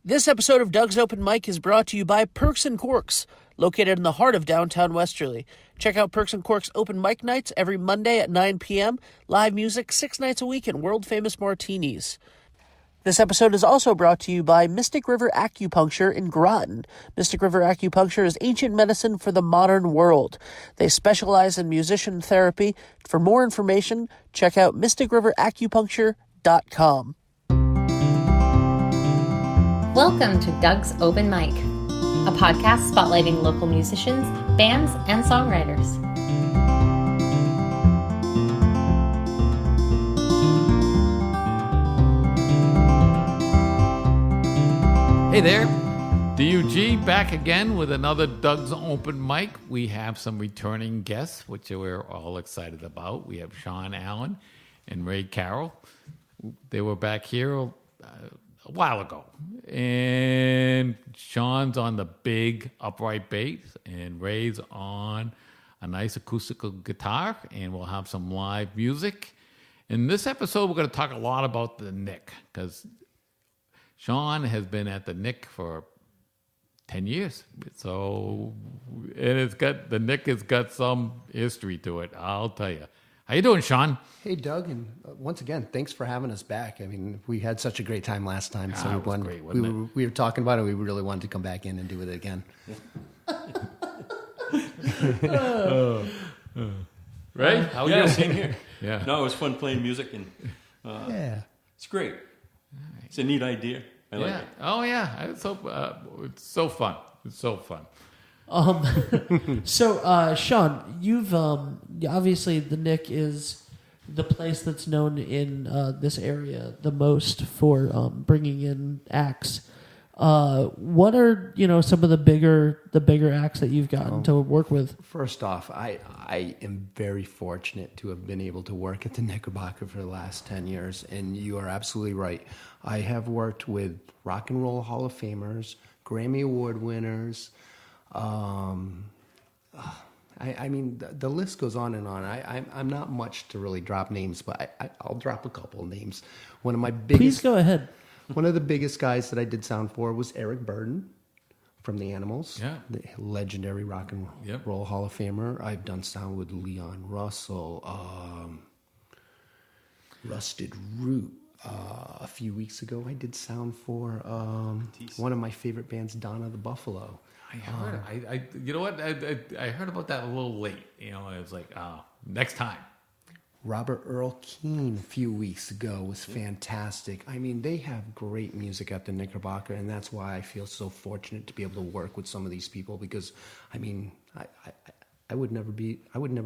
This episode of Doug's Open Mic is brought to you by Perks and Corks, located in the heart of downtown Westerly. Check out Perks and Corks open mic nights every Monday at 9 p.m., live music 6 nights a week, and world-famous martinis. This episode is also brought to you by Mystic River Acupuncture in Groton. Mystic River Acupuncture is ancient medicine for the modern world. They specialize in musician therapy. For more information, check out mysticriveracupuncture.com. Welcome to Doug's Open Mic, a podcast spotlighting local musicians, bands, and songwriters. Hey there, DUG back again with another Doug's Open Mic. We have some returning guests, which we're all excited about. We have Shawn Allen and Ray Carroll. They were back here a while ago, and Shawn's on the big upright bass and Ray's on a nice acoustical guitar, and we'll have some live music. In this episode, we're going to talk a lot about the Nick, because Shawn has been at the Nick for 10 years, so the Nick has got some history to it, I'll tell you. How you doing, Shawn? Hey, Doug, and once again, thanks for having us back. I mean, we had such a great time last time. So it was great, wasn't it? We were talking about it. We really wanted to come back in and do it again. Right? How are you? Same here. Yeah. No, it was fun playing music, and it's great. It's a neat idea. I like it. Oh, yeah. It's so fun. It's so fun. So, Shawn, you've obviously the Nick is the place that's known in this area the most for bringing in acts. What are some of the bigger acts that you've gotten to work with? First off, I am very fortunate to have been able to work at the Knickerbocker for the last 10 years, and you are absolutely right. I have worked with Rock and Roll Hall of Famers, Grammy Award winners. I mean, the list goes on and on. I'm not much to really drop names, but I'll drop a couple of names. One of my biggest. Please go ahead. One of the biggest guys that I did sound for was Eric Burden from the Animals, the legendary Rock and Roll Hall of Famer. I've done sound with Leon Russell, Rusted Root. A few weeks ago, I did sound for one of my favorite bands, Donna the Buffalo. I heard. You know what? I heard about that a little late. It was like next time. Robert Earl Keen a few weeks ago was fantastic. I mean, they have great music at the Knickerbocker, and that's why I feel so fortunate to be able to work with some of these people. Because, I mean, I would never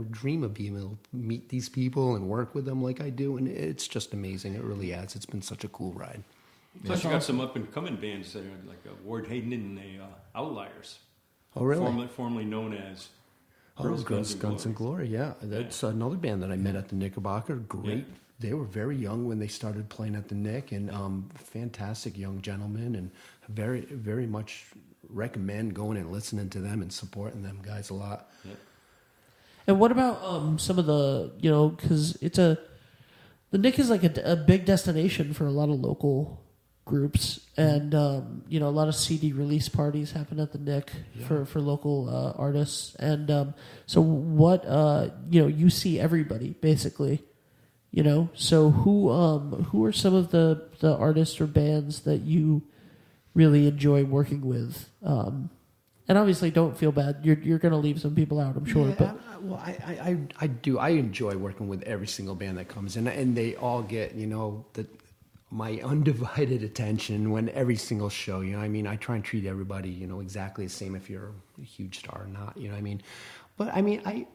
dream of being able to meet these people and work with them like I do, and it's just amazing. It really has. It's been such a cool ride. Plus, you got some up and coming bands that are like Ward Hayden and the Outliers. Oh, really? Formerly known as Guns and Glory. Yeah, that's another band that I met at the Knickerbocker. Great. Yeah. They were very young when they started playing at the Nick, and fantastic young gentlemen, and very, very much recommend going and listening to them and supporting them guys a lot. Yeah. And what about some of the, because the Nick is like a big destination for a lot of local groups, and a lot of CD release parties happen at the Nick for local artists, and so what you see everybody basically, so who are some of the artists or bands that you really enjoy working with, and obviously don't feel bad, you're going to leave some people out, I'm sure. But I do. I enjoy working with every single band that comes in, and they all get my undivided attention when every single show. I mean, I try and treat everybody exactly the same if you're a huge star or not. I mean, but I mean I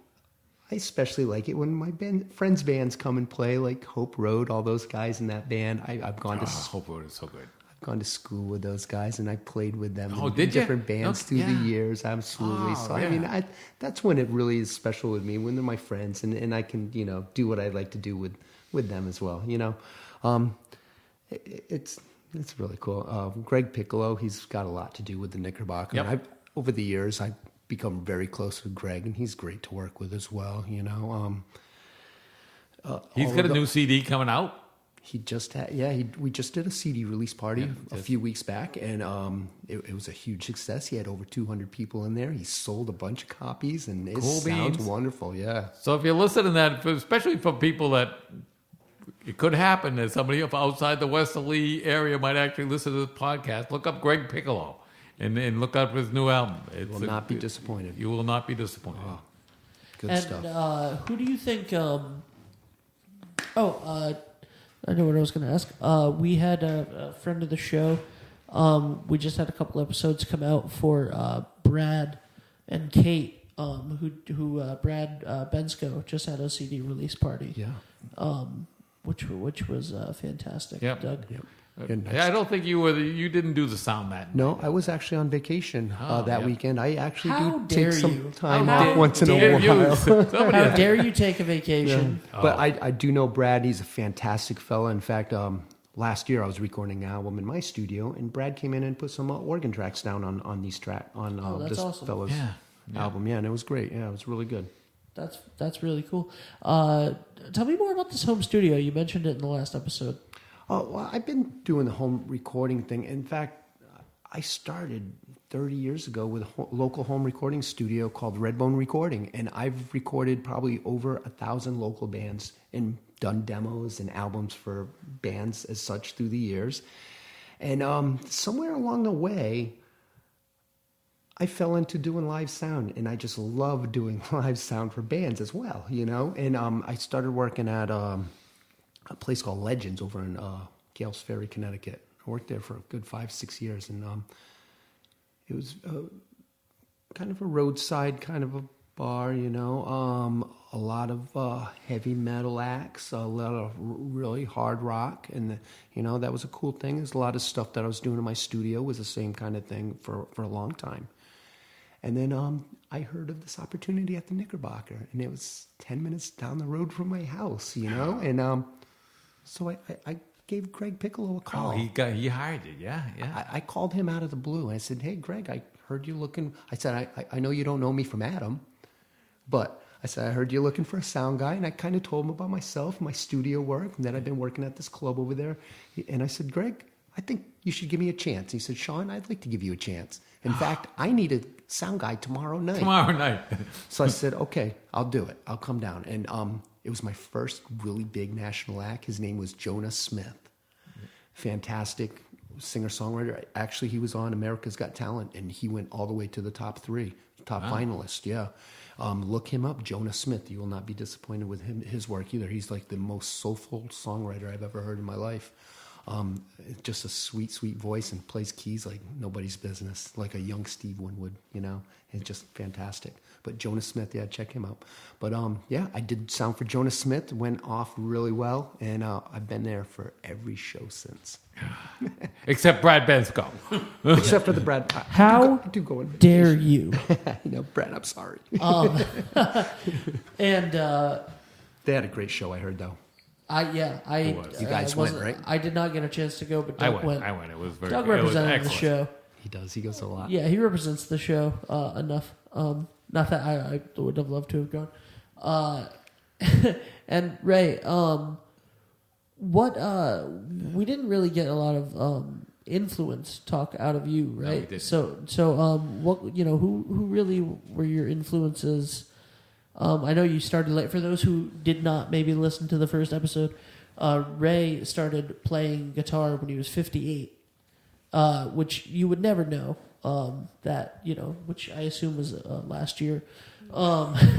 especially like it when my friends' bands come and play, like Hope Road, all those guys in that band. I've gone to Hope Road is so good. Gone to school with those guys, and I played with them in different bands through the years. Absolutely. I mean, that's when it really is special with me, when they're my friends, and I can do what I like to do with them as well. It's really cool. Greg Piccolo, he's got a lot to do with the Knickerbocker. Yep. And over the years, I've become very close with Greg, and he's great to work with as well. He's got a new CD coming out. He just had, we just did a CD release party a few weeks back, and it was a huge success. He had over 200 people in there. He sold a bunch of copies, and it sounds wonderful. Yeah. So if you're listening to that, especially for people that it could happen that somebody outside the Westerly area might actually listen to this podcast, look up Greg Piccolo and look up his new album. You will not be disappointed. You will not be disappointed. Oh, good stuff. And who do you think? I know what I was going to ask. We had a friend of the show. We just had a couple episodes come out for Brad and Kate, who Brad Bensko just had a CD release party. Yeah. Which was fantastic. Yep. Doug. Yep. I don't think you didn't do the sound that. No, I was actually on vacation that weekend. I actually How do take dare some you? time How off once in a while. How dare you take a vacation? Yeah. But I do know Brad. He's a fantastic fella. In fact, last year I was recording an album in my studio, and Brad came in and put some organ tracks down on this that's awesome. fella's album. Yeah, and it was great. Yeah, it was really good. That's really cool. Tell me more about this home studio. You mentioned it in the last episode. Oh, well, I've been doing the home recording thing. In fact, I started 30 years ago with a local home recording studio called Redbone Recording, and I've recorded probably over 1,000 local bands and done demos and albums for bands as such through the years. And somewhere along the way, I fell into doing live sound, and I just love doing live sound for bands as well, you know? And I started working at a place called Legends over in Gales Ferry, Connecticut. I worked there for a good 5-6 years, and it was kind of a roadside kind of a bar, you know. A lot of heavy metal acts, a lot of really hard rock, and you know, that was a cool thing. There's a lot of stuff that I was doing in my studio was the same kind of thing for a long time. And then I heard of this opportunity at the Knickerbocker, and it was 10 minutes down the road from my house, you know. And so I gave Greg Piccolo a call. Oh, he hired you, yeah. I called him out of the blue. I said, "Hey, Greg, I heard you looking." I said, "I know you don't know me from Adam, but I said I heard you looking for a sound guy." And I kind of told him about myself, my studio work, and that I've been working at this club over there. And I said, "Greg, I think you should give me a chance." He said, "Shawn, I'd like to give you a chance. In fact, I need a sound guy tomorrow night." Tomorrow night. So I said, "Okay, I'll do it. I'll come down." And it was my first really big national act. His name was Jonah Smith. Fantastic singer-songwriter. Actually, he was on America's Got Talent, and he went all the way to the top finalist, yeah. Look him up, Jonah Smith. You will not be disappointed with his work either. He's like the most soulful songwriter I've ever heard in my life. Just a sweet, sweet voice, and plays keys like nobody's business, like a young Steve Winwood would, you know. It's just fantastic. But Jonah Smith, yeah, check him out. But yeah, I did sound for Jonah Smith, went off really well, and I've been there for every show since. Except Brad Bensko. Except for the Brad. How I do go in dare you? No, Brad, I'm sorry. And they had a great show, I heard, though. You guys went, right? I did not get a chance to go, but Doug went. I went. It was very. Doug it was represented the excellent. show. He does. He goes a lot. Yeah, he represents the show enough. Not that I would have loved to have gone. And Ray, what we didn't really get a lot of influence talk out of you, right? No, we didn't. So what who really were your influences? I know you started late. For those who did not maybe listen to the first episode, Ray started playing guitar when he was 58, which you would never know. Which I assume was last year.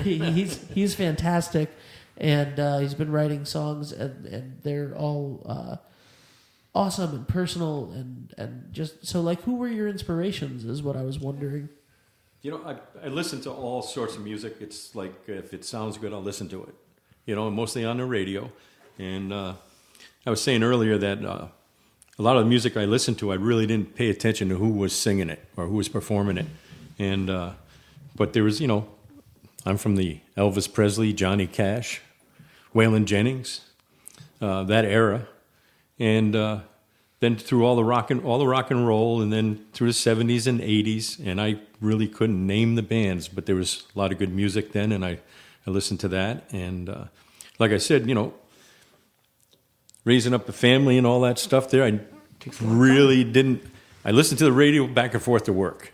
He's fantastic, and he's been writing songs, and they're all awesome and personal, and just so like, who were your inspirations? Is what I was wondering. You know, I listen to all sorts of music. It's like if it sounds good, I'll listen to it. You know, mostly on the radio. And I was saying earlier that a lot of the music I listened to, I really didn't pay attention to who was singing it or who was performing it. And but there was, I'm from the Elvis Presley, Johnny Cash, Waylon Jennings, that era, and then through all the rock and roll, and then through the 70s and 80s, and I really couldn't name the bands, but there was a lot of good music then, and I listened to that. And like I said, raising up the family and all that stuff there, I really didn't. I listened to the radio back and forth to work.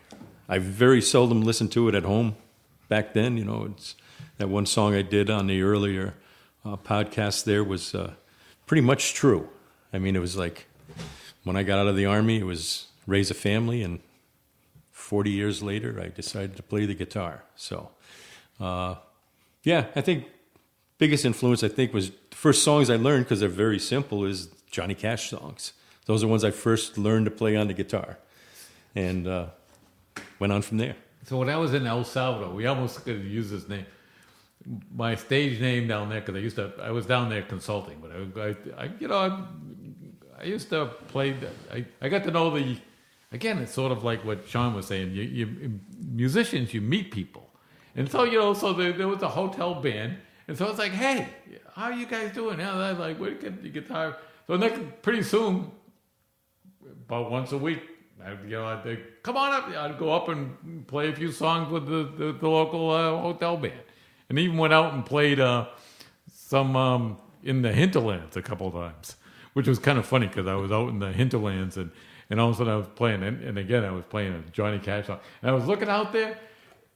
I very seldom listened to it at home back then. You know, it's that one song I did on the earlier podcast there was pretty much true. I mean, it was like when I got out of the Army, it was raise a family, and 40 years later, I decided to play the guitar. So, yeah, I think biggest influence, I think, was the first songs I learned, because they're very simple, is Johnny Cash songs. Those are the ones I first learned to play on the guitar, and went on from there. So when I was in El Salvador, we almost could use this name. My stage name down there, because I was down there consulting, but I used to play. I got to know again, it's sort of like what Shawn was saying. You musicians, you meet people, and so so there was a hotel band, and so it's like, hey, how are you guys doing? Yeah, they're like, where do you get the guitar? So pretty soon, about once a week, I'd come on up. I'd go up and play a few songs with the local hotel band, and even went out and played some in the hinterlands a couple of times, which was kind of funny because I was out in the hinterlands and all of a sudden I was playing, and again I was playing a Johnny Cash song, and I was looking out there,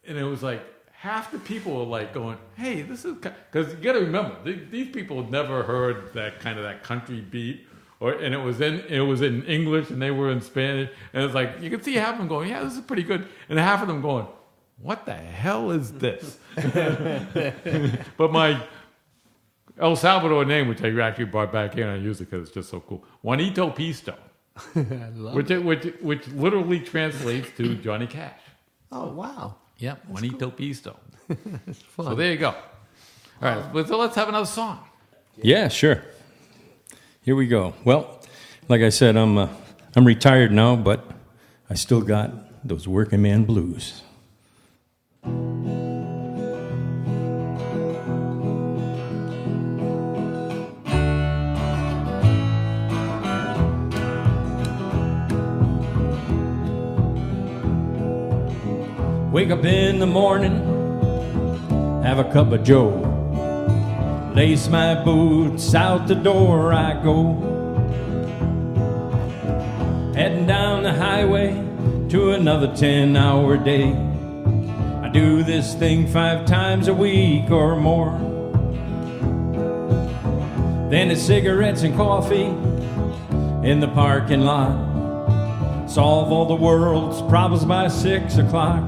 and it was like half the people were like going, "Hey, this is," because you got to remember these people had never heard that country beat. And it was in English, and they were in Spanish, and it's like you could see half of them going, "Yeah, this is pretty good," and half of them going, "What the hell is this?" But my El Salvador name, which I actually brought back here, and I use it because it's just so cool, Juanito Pisto, which literally translates to Johnny Cash. Oh, wow. Yeah, Juanito Cool. Pisto. So there you go. All right, so let's have another song. Yeah, sure. Here we go. Well, like I said, I'm retired now, but I still got those working man blues. Wake up in the morning, have a cup of joe. Lace my boots, out the door I go. Heading down the highway to another 10-hour day. I do this thing 5 times a week or more. Then it's cigarettes and coffee in the parking lot. Solve all the world's problems by 6 o'clock.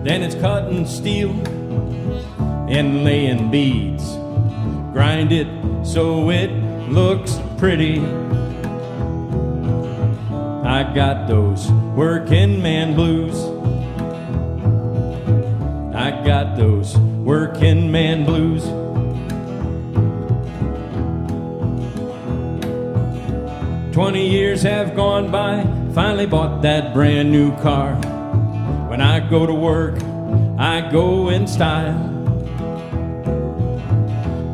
Then it's cutting steel and laying beads. Grind it so it looks pretty. I got those working man blues. I got those working man blues. "20 years have gone by, finally bought that brand new car. When I go to work, I go in style.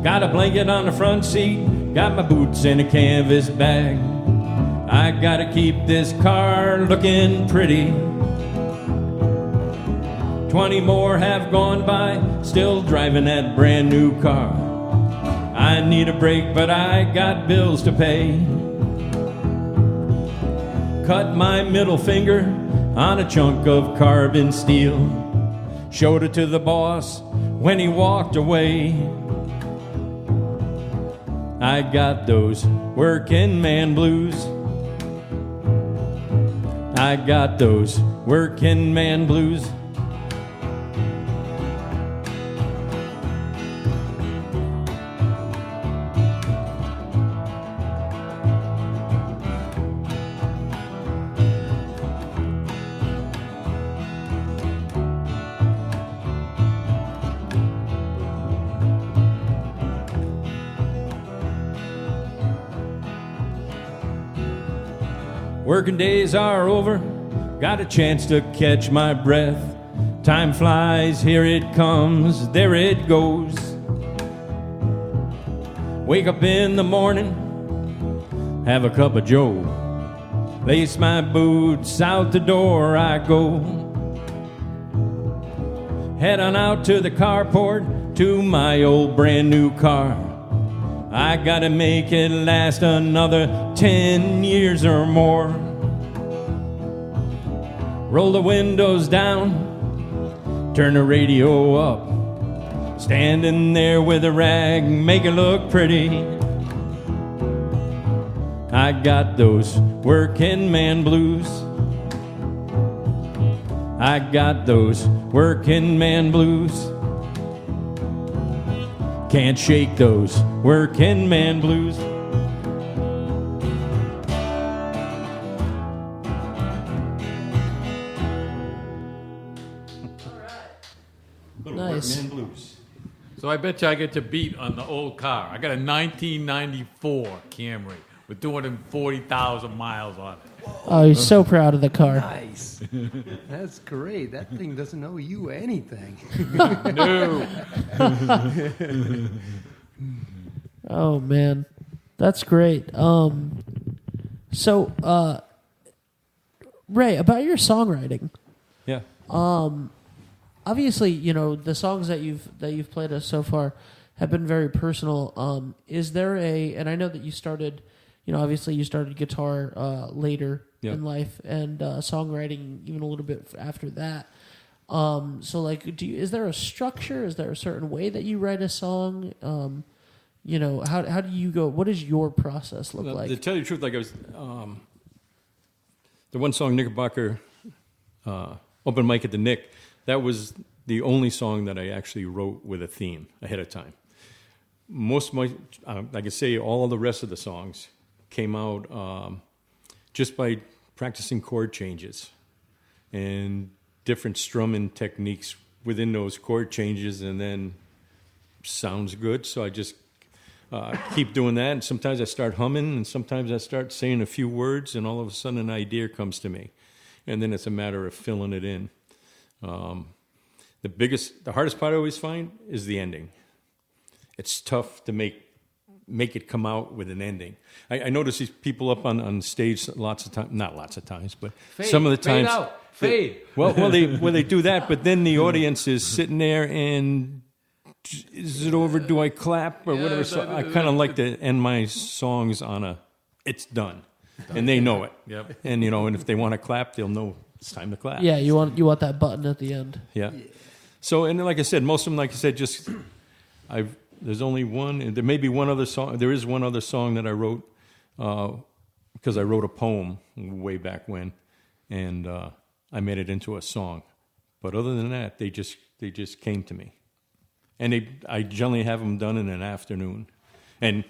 Got a blanket on the front seat, got my boots in a canvas bag. I gotta keep this car looking pretty. 20 more have gone by, still driving that brand new car. I need a break, but I got bills to pay. Cut my middle finger on a chunk of carbon steel. Showed it to the boss when he walked away. I got those working man blues. I got those working man blues. Working days are over, got a chance to catch my breath. Time flies, here it comes, there it goes. Wake up in the morning, have a cup of joe. Lace my boots, out the door I go. Head on out to the carport, to my old brand new car. I gotta make it last another 10 years or more. Roll the windows down, turn the radio up, standing there with a rag, make it look pretty. I got those working man blues. I got those working man blues. Can't shake those working man blues. Nice. Man blues. So I bet you I get to beat on the old car. I got a 1994 Camry with 240,000 miles on it. Oh, he's so proud of the car. Nice. That's great. That thing doesn't owe you anything. No. Oh man, that's great. So Ray, about your songwriting. Yeah. Obviously, you know the songs that you've played us so far have been very personal. Is there and I know that you started, you know, obviously you started guitar later in life, and songwriting even a little bit after that. So like, is there a structure? Is there a certain way that you write a song? You know, how do you go? What does your process look like? To tell you the truth, like I was, the one song Knickerbocker, Open Mic at the Nick, that was the only song that I actually wrote with a theme ahead of time. Most of my, I can say all of the rest of the songs came out just by practicing chord changes and different strumming techniques within those chord changes, and then sounds good, so I just keep doing that. And sometimes I start humming, and sometimes I start saying a few words, and all of a sudden an idea comes to me, and then it's a matter of filling it in. The hardest part I always find is the ending. It's tough to make it come out with an ending. I notice these people up on stage lots of times, not lots of times, but some of the times. Fade out. Fade. They do that, but then the audience is sitting there and, is it over? Do I clap or whatever? So I kind of like to end my songs on a, it's done, and they know it. Yep. And and if they want to clap, they'll know it's time to clap. Yeah, you want that button at the end. Yeah. So, and like I said, most of them, like I said, just there's only one. There may be one other song. There is one other song that I wrote because I wrote a poem way back when, and I made it into a song. But other than that, they just came to me, and I generally have them done in an afternoon. And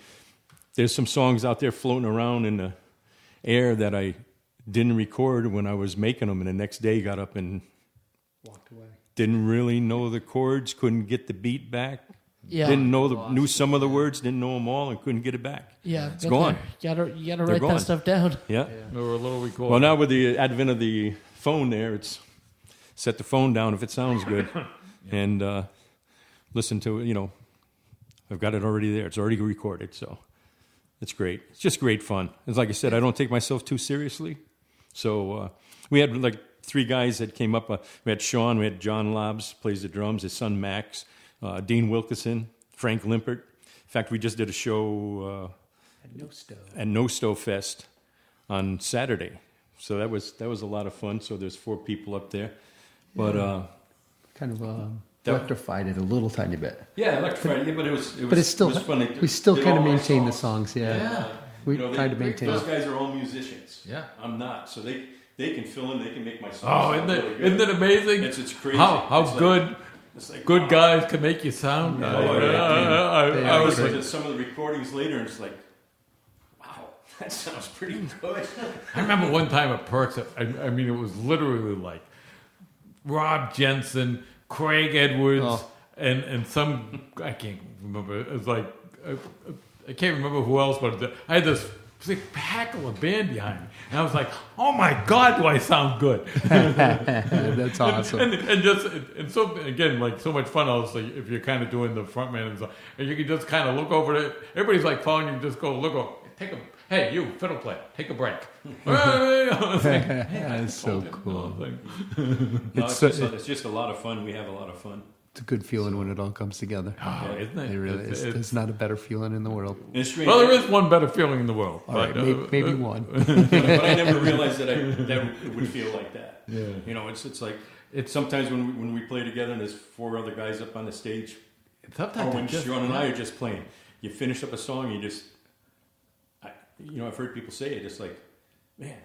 there's some songs out there floating around in the air that I didn't record when I was making them, and the next day got up and Walked away. didn't really know the chords, couldn't get the beat back. Yeah. Didn't know knew some of the words, didn't know them all, and couldn't get it back. Yeah, It's gone. You gotta They're write gone. that stuff down. Yeah. Or a little record. Well, now with the advent of the phone there, it's set the phone down if it sounds good, and listen to it. I've got it already there. It's already recorded, so it's great. It's just great fun. It's like I said, I don't take myself too seriously. So we had like 3 guys that came up. We had Shawn, we had John Lobbs, plays the drums, his son Max, Dean Wilkinson, Frank Limpert. In fact, we just did a show at No Stove Fest on Saturday. So that was a lot of fun. So there's 4 people up there. But Kind of electrified it a little tiny bit. yeah, electrified. Yeah, but it was But it's still, it was fun. we still Did kind of all my maintain the songs. songs, yeah. We tried to maintain Those it. guys are all musicians. Yeah. I'm not. So they can fill in. They can make my songs. Oh, sound really good. isn't it amazing? It's crazy. How It's like- good it's like, good wow. guys can make you sound. Yeah. I I was listened to some of the recordings later, and it's like, wow, that sounds pretty good. I remember one time at Perks, I mean, it was literally like Rob Jensen, Craig Edwards, and some, I can't remember. It was like, I can't remember who else, but I had this spectacular band behind me. And I was like, oh my God, do I sound good? That's awesome. And so, again, like so much fun, obviously, if you're kind of doing the front man and stuff. And you can just kind of look over it. Everybody's like following you, just go, look over. Hey, you, fiddle player, take a break. That's so cool. No, it's just a lot of fun. We have a lot of fun. It's a good feeling when it all comes together. Oh, isn't it? It really is. There's not a better feeling in the world. It's strange. Well, there is one better feeling in the world. All right, maybe one. But I never realized that it would feel like that. Yeah. You know, it's like sometimes when we play together and there's 4 other guys up on the stage, Sometimes or when just, Shawn and I are just playing, you finish up a song, I've heard people say it, it's like, man,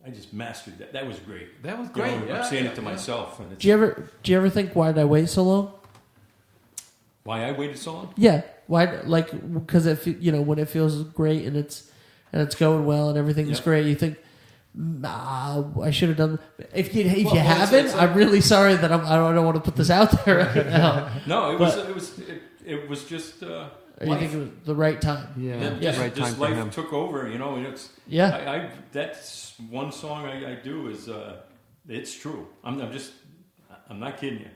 I just mastered that. That was great. That was great. You know, I'm saying it to myself. And Do you ever think, why did I wait so long? why I waited so long? Yeah, why? Like, because when it feels great and it's going well and everything is great, you think, I should have done. If you haven't, it's like, I'm really sorry that I don't want to put this out there right now. No, it was just. You think it was the right time? Yeah, Just, right time just for life him. took over, you know. And it's Yeah. that's one song I do is it's true. I'm not kidding you.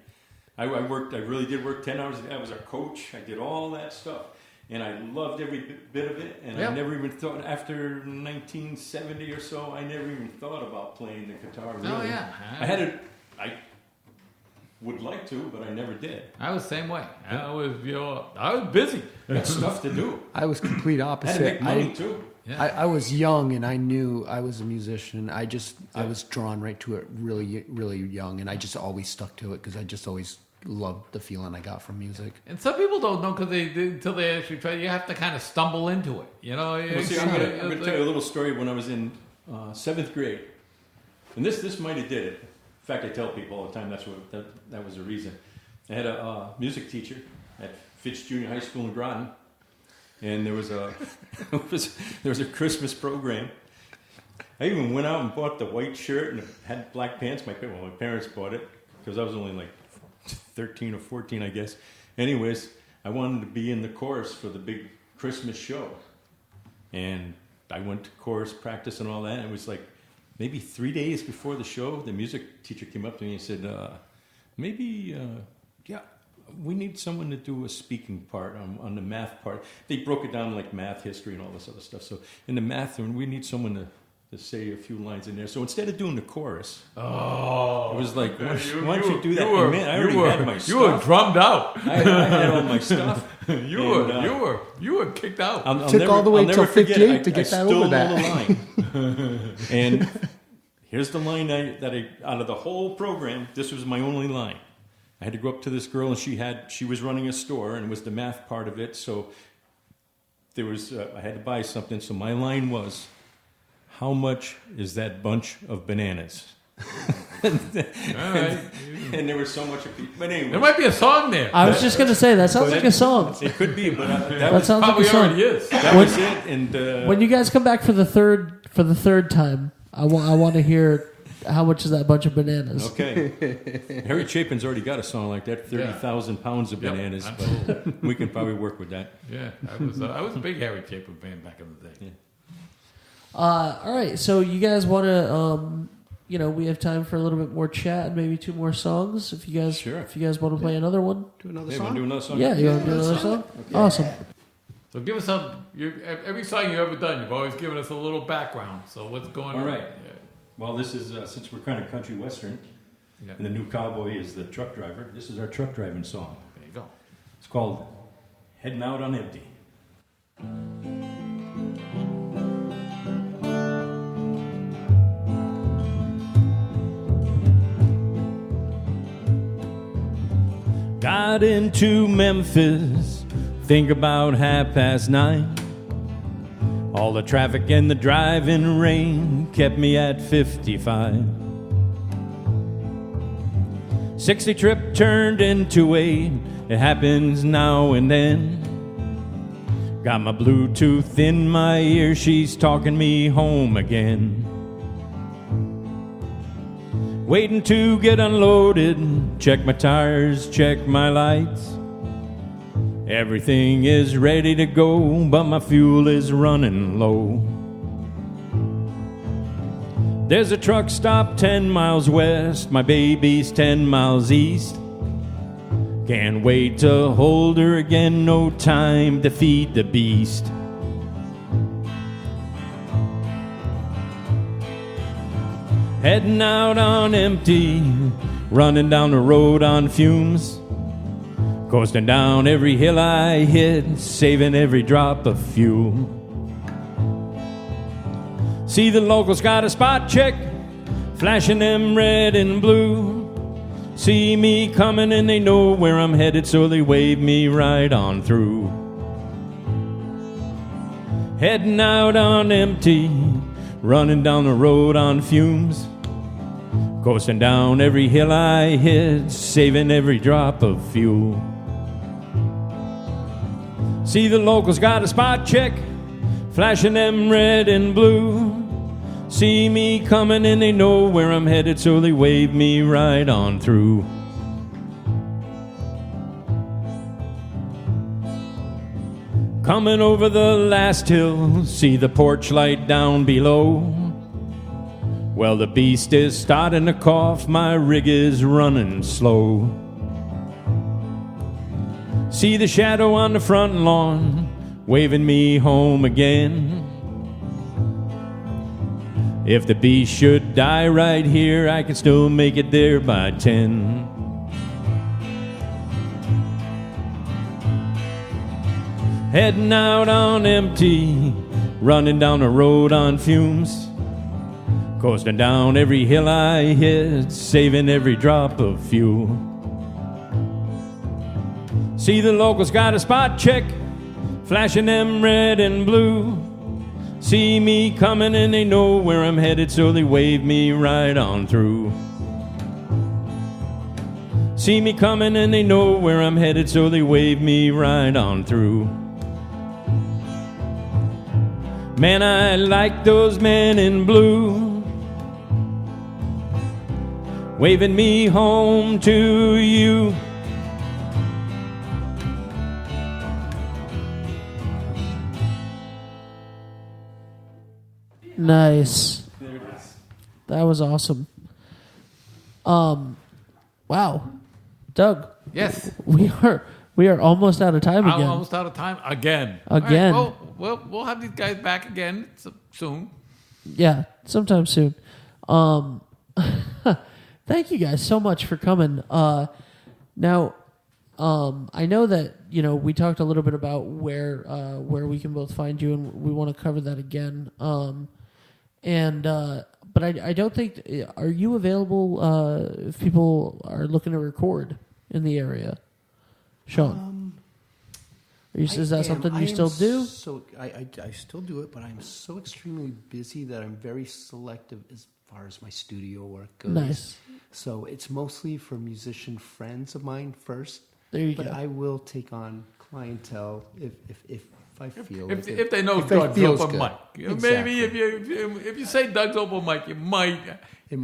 I really did work 10 hours a day. I was a coach. I did all that stuff, and I loved every bit of it. And I never even thought, after 1970 or so, I never even thought about playing the guitar. Really. Oh, yeah. I would like to, but I never did. I was the same way. I was busy. I had stuff to do. I was complete I had to opposite. make money too. Yeah. I was young and I knew I was a musician. I was drawn right to it really, really young, and I just always stuck to it because I just always loved the feeling I got from music. And some people don't know because until they actually try. You have to kind of stumble into it. You know. Well, see, I'm going to tell you a little story. When I was in 7th grade, and this might have did it. In fact, I tell people all the time that was the reason. I had a music teacher at Fitz Junior High School in Groton, and there was a Christmas program. I even went out and bought the white shirt and had black pants. My parents bought it because I was only like 13 or 14, I guess. Anyways, I wanted to be in the chorus for the big Christmas show, and I went to chorus practice and all that. And it was like maybe 3 days before the show, the music teacher came up to me and said, we need someone to do a speaking part on the math part. They broke it down like math history and all this other stuff. So in the math room, we need someone to say a few lines in there. So instead of doing the chorus, it was like, why don't you do that? I already had my stuff. You were drummed out. I had all my stuff. You were kicked out. Took all the way till 58 to get that over that. I still know the line. And here's the line that I out of the whole program, this was my only line. I had to go up to this girl, and she was running a store, and it was the math part of it. So there was I had to buy something. So my line was, "How much is that bunch of bananas?" All right. And there was so much of people. But anyway, There might be a song there. I was just gonna say that sounds like a song. it could be, but that That was sounds like a Probably song. already is. that was it. And When you guys come back for the third time, I want to hear how much is that bunch of bananas. okay, Harry Chapin's already got a song like that, 30,000 pounds of Yep, bananas. absolutely. But we can probably work with that. Yeah, I was a big Harry Chapin fan back in the day. Yeah. All right, so you guys want to, we have time for a little bit more chat and maybe 2 more songs. If you guys want to play another one, Do another Hey, song? want to do another song? yeah, you want to do another song? Awesome. So give us every song you've ever done, you've always given us a little background. So what's going on? All right. Yeah. Well, this is since we're kind of country western, Yeah. and the new cowboy is the truck driver. This is our truck driving song. There you go. It's called "Heading Out on Empty." Got into Memphis, think about 9:30. All the traffic and the driving rain kept me at 55. 60 trip turned into 8, it happens now and then. Got my Bluetooth in my ear, she's talking me home again. Waiting to get unloaded, check my tires, check my lights. Everything is ready to go, but my fuel is running low. There's a truck stop 10 miles west, my baby's 10 miles east. Can't wait to hold her again, no time to feed the beast. Heading out on empty, running down the road on fumes. Coasting down every hill I hit, saving every drop of fuel. See the locals got a spot check, flashing them red and blue. See me coming and they know where I'm headed, so they wave me right on through. Heading out on empty, running down the road on fumes. Coasting down every hill I hit, saving every drop of fuel. See the locals got a spot check, flashing them red and blue. See me coming and they know where I'm headed, so they wave me right on through. Coming over the last hill, see the porch light down below. Well, the beast is starting to cough, my rig is running slow. See the shadow on the front lawn, waving me home again. If the beast should die right here, I can still make it there by 10. Heading out on empty, running down the road on fumes. Coasting down every hill I hit, saving every drop of fuel. See the locals got a spot check, flashing them red and blue. See me coming and they know where I'm headed, so they wave me right on through. See me coming and they know where I'm headed, so they wave me right on through. Man, I like those men in blue, waving me home to you. Nice. That was awesome. Wow. Doug. Yes. We are almost out of time again. I'm almost out of time again. Again. All right, well, we'll have these guys back again soon. Yeah, sometime soon. Thank you guys so much for coming. Now, I know that we talked a little bit about where we can both find you, and we want to cover that again. But I don't think. Are you available if people are looking to record in the area, Shawn? Is that something you still do? So I still do it, but I'm so extremely busy that I'm very selective as far as my studio work goes. Nice. So it's mostly for musician friends of mine first. There you but go. I will take on clientele if I feel If they know Doug's open mic. Maybe if you say Doug's open mic, you might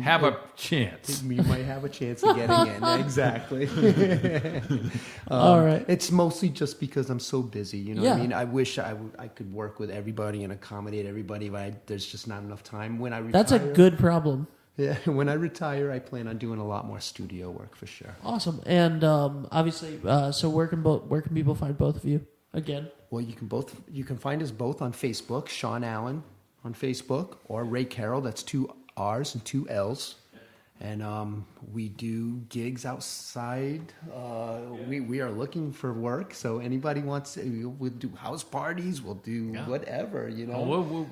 have a chance. You might have a chance of getting in. Exactly. All right. It's mostly just because I'm so busy. You know Yeah. what I mean? I wish I could work with everybody and accommodate everybody, but there's just not enough time. When I retire, That's a good problem. Yeah, when I retire, I plan on doing a lot more studio work for sure. Awesome. And obviously, so where can people find both of you again? Well, you can find us both on Facebook, Shawn Allen on Facebook, or Ray Carroll. That's 2 R's and 2 L's. And we do gigs outside. We are looking for work, so anybody wants to, we'll do house parties, we'll do whatever,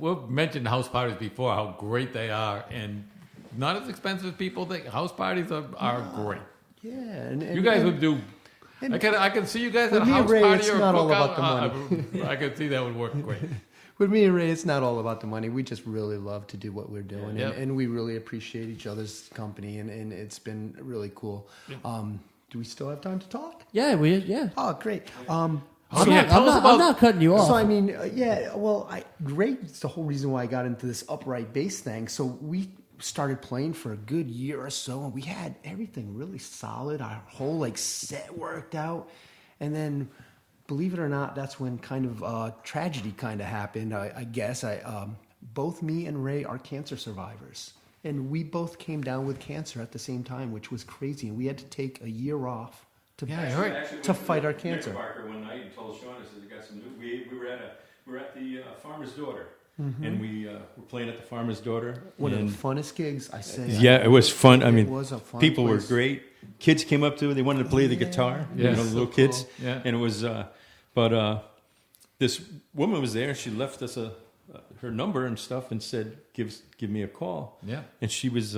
We've mentioned house parties before, how great they are, and not as expensive as people think. House parties are great. Yeah. And you guys would do... I can see you guys at a house Ray, party it's or a not all cookout. about the money. I can see that would work great. With me and Ray, it's not all about the money. We just really love to do what we're doing, Yep. and we really appreciate each other's company, and it's been really cool. Do we still have time to talk? Yeah, Oh, great. I'm not cutting you off. So I mean, Ray's the whole reason why I got into this upright bass thing. So we started playing for a good year or so, and we had everything really solid. Our whole set worked out, and then, believe it or not, that's when kind of tragedy kind of happened. I guess both me and Ray are cancer survivors, and we both came down with cancer at the same time, which was crazy. And we had to take a year off to fight our cancer. Nick Parker one night and told Shawn, I said, "You got some news." We were at the Farmer's Daughter. Mm-hmm. And we were playing at the Farmer's Daughter. One of the funnest gigs, I say. Yeah, it was fun. I mean, it was a fun people place. were great. kids came up to. They wanted to play the guitar. Yes. The little kids. Cool. Yeah. And it was, this woman was there. She left us her number and stuff and said, "Give me a call." Yeah. And she was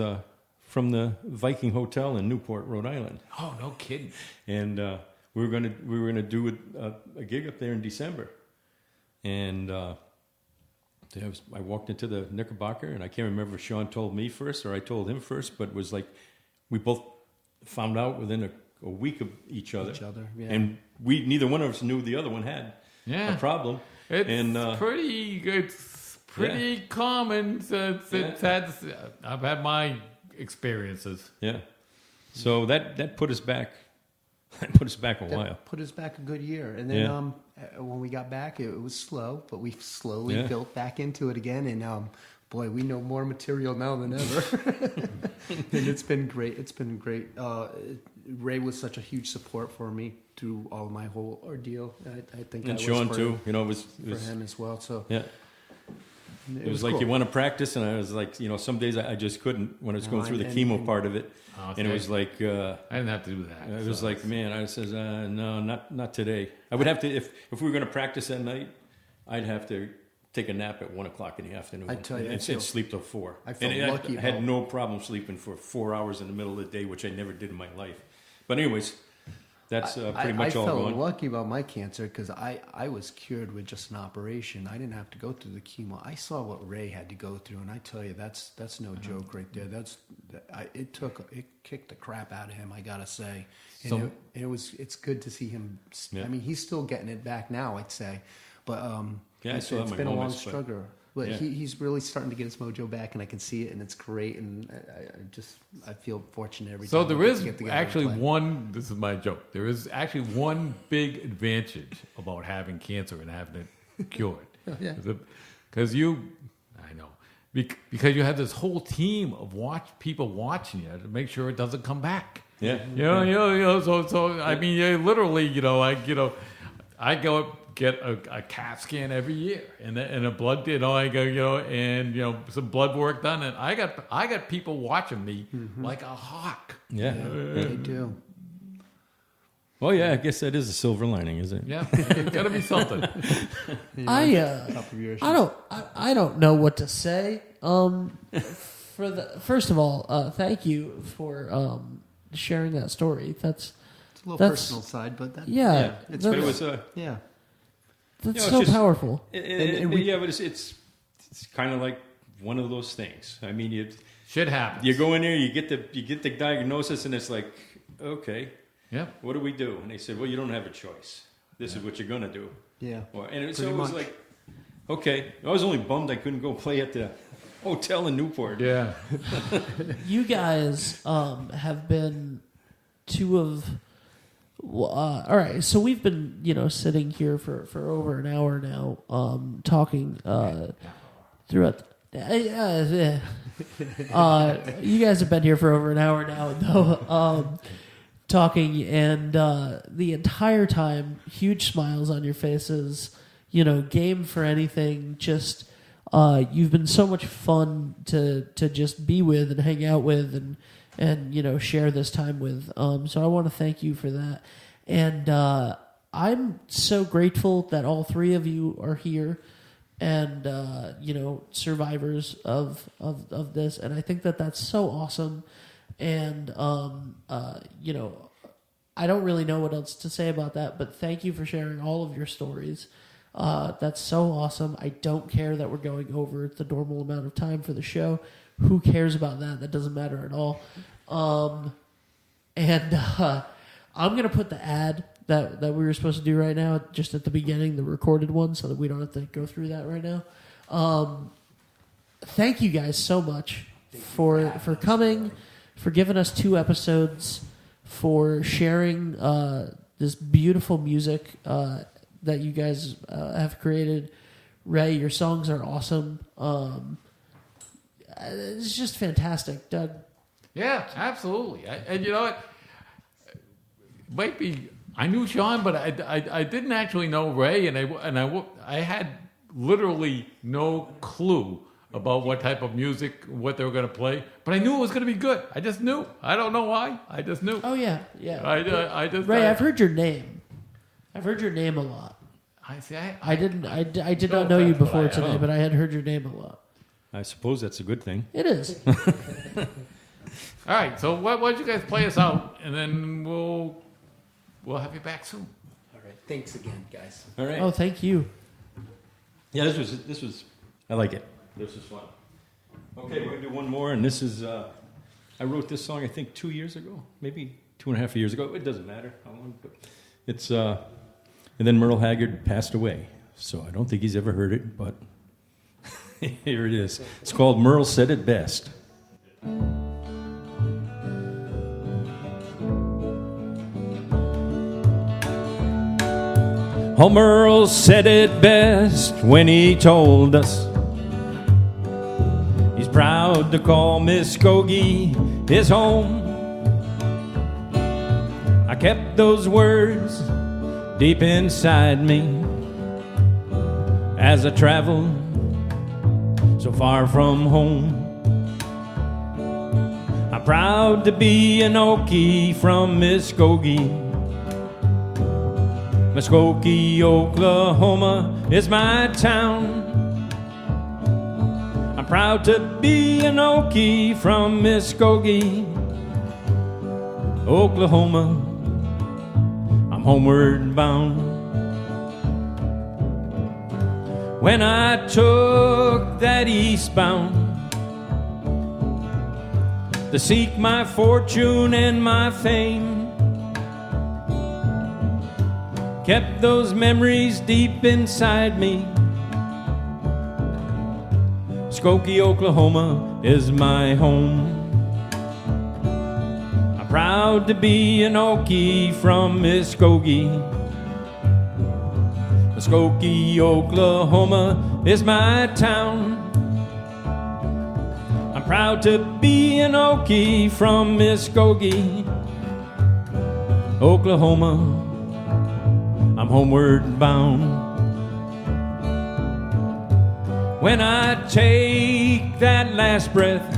from the Viking Hotel in Newport, Rhode Island. Oh, no kidding. And we were gonna do a gig up there in December. And I walked into the Knickerbocker, and I can't remember if Shawn told me first or I told him first, but it was like we both found out within a week of each other. Yeah. And neither one of us knew the other one had a problem. It's pretty common. I've had my experiences. Yeah. So that put us back. That put us back a while. Put us back a good year. And then when we got back, it was slow, but we slowly built back into it again. And boy, we know more material now than ever. And it's been great. It's been great. Ray was such a huge support for me through all my whole ordeal. I think And that Shawn was too. It was for him as well. So yeah. It was like cool. you want to practice, and I was like, some days I just couldn't when I was going through the chemo part of it, and it was like I didn't have to do that. It was like, man, I says, no, not today. I would have to if we were going to practice that night, I'd have to take a nap at 1:00 in the afternoon. I tell you, and sleep till 4. I felt and lucky. I had no problem sleeping for 4 hours in the middle of the day, which I never did in my life. But anyways. That's pretty much all I felt gone. lucky about my cancer because I was cured with just an operation. I didn't have to go through the chemo. I saw what Ray had to go through, and I tell you, that's no joke right there. It kicked the crap out of him, I gotta say. And it's good to see him. Yeah. I mean, he's still getting it back now, I'd say, but I still have it's my been a long moments, but- struggle. But Yeah. he's really starting to get his mojo back, and I can see it, and it's great. And I feel fortunate every So time. there is we get together and actually play. one. This is my joke. There is actually one big advantage about having cancer and having it cured. Yeah. Because I know, because you have this whole team of people watching you to make sure it doesn't come back. Yeah. So I mean, literally, I go get a CAT scan every year and a blood, I go, and some blood work done, and I got people watching me like a hawk. Yeah. They do. Well, yeah, I guess that is a silver lining, is it? Yeah, it's got to be something. I don't know what to say. First of all, thank you for sharing that story. It's a little That's- personal side, but that, Yeah, it's But it that's- was yeah. That's it's so just- powerful. but it's kind of like one of those things. I mean, Shit happens. you go in there, you get the diagnosis, and it's like, okay, Yeah. what do we do? And they said, well, you don't have a choice. This is what you're gonna do. Yeah. So Pretty it was much. like, okay. I was only bummed I couldn't go play at the hotel in Newport. Yeah. You guys have been two of. All right, so we've been sitting here for over an hour now, talking throughout. You guys have been here for over an hour now, though, talking, and the entire time, huge smiles on your faces. Game for anything. Just you've been so much fun to just be with and hang out with, and share this time with. So I want to thank you for that. And I'm so grateful that all three of you are here and, survivors of this. And I think that that's so awesome. And, I don't really know what else to say about that, but thank you for sharing all of your stories. That's so awesome. I don't care that we're going over the normal amount of time for the show. Who cares about that? That doesn't matter at all. I'm going to put the ad that we were supposed to do right now just at the beginning, the recorded one, so that we don't have to go through that right now. Thank you guys so much for coming, for giving us 2 episodes, for sharing this beautiful music that you guys have created. Ray, your songs are awesome. It's just fantastic. Doug? Yeah, absolutely. And you know what? Might be. I knew Shawn, but I didn't actually know Ray, and I had literally no clue about what type of music, what they were going to play. But I knew it was going to be good. I just knew. I don't know why. I just knew. Oh yeah, yeah. I just Ray, I've heard your name. I've heard your name a lot. I did not know you before today, but I had heard your name a lot. I suppose that's a good thing. It is. All right. So why don't you guys play us out, and then we'll have you back soon. All right. Thanks again, guys. All right. Oh, thank you. Yeah, this was. I like it. This is fun. Okay, we're gonna do one more, and this is. I wrote this song I think 2 years ago, maybe 2.5 years ago. It doesn't matter how long, but it's. And then Merle Haggard passed away, so I don't think he's ever heard it, but here it is. It's called Merle Said It Best. Oh, Merle said it best when he told us he's proud to call Muskogee his home. I kept those words deep inside me as I traveled so far from home. I'm proud to be an Okie from Muskogee. Muskogee, Oklahoma is my town. I'm proud to be an Okie from Muskogee, Oklahoma. I'm homeward bound. When I took that eastbound to seek my fortune and my fame, kept those memories deep inside me. Muskogee, Oklahoma is my home. I'm proud to be an Okie from Muskogee. Muskogee, Oklahoma is my town. I'm proud to be an Okie from Muskogee, Oklahoma. I'm homeward bound. When I take that last breath,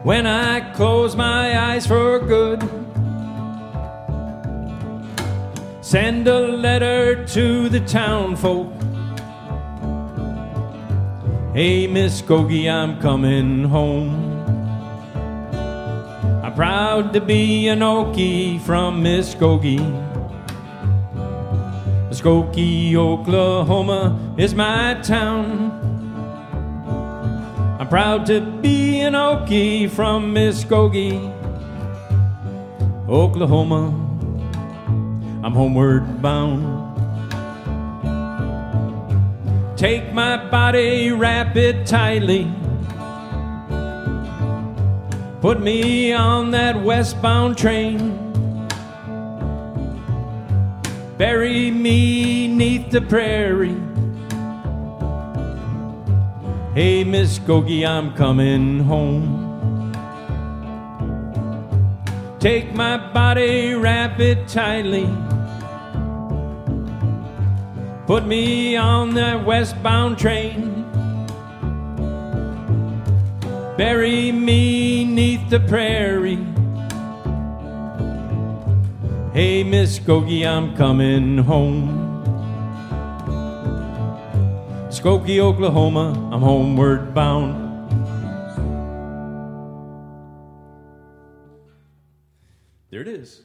when I close my eyes for good, send a letter to the town folk. Hey, Muskogee, I'm coming home. I'm proud to be an Okie from Muskogee. Muskogee, Oklahoma is my town. I'm proud to be an Okie from Muskogee, Oklahoma. I'm homeward bound. Take my body, wrap it tightly. Put me on that westbound train. Bury me 'neath the prairie. Hey, Muskogee, I'm coming home. Take my body, wrap it tightly. Put me on that westbound train. Bury me 'neath the prairie. Hey, Muskogee, I'm coming home. Muskogee, Oklahoma, I'm homeward bound. There it is.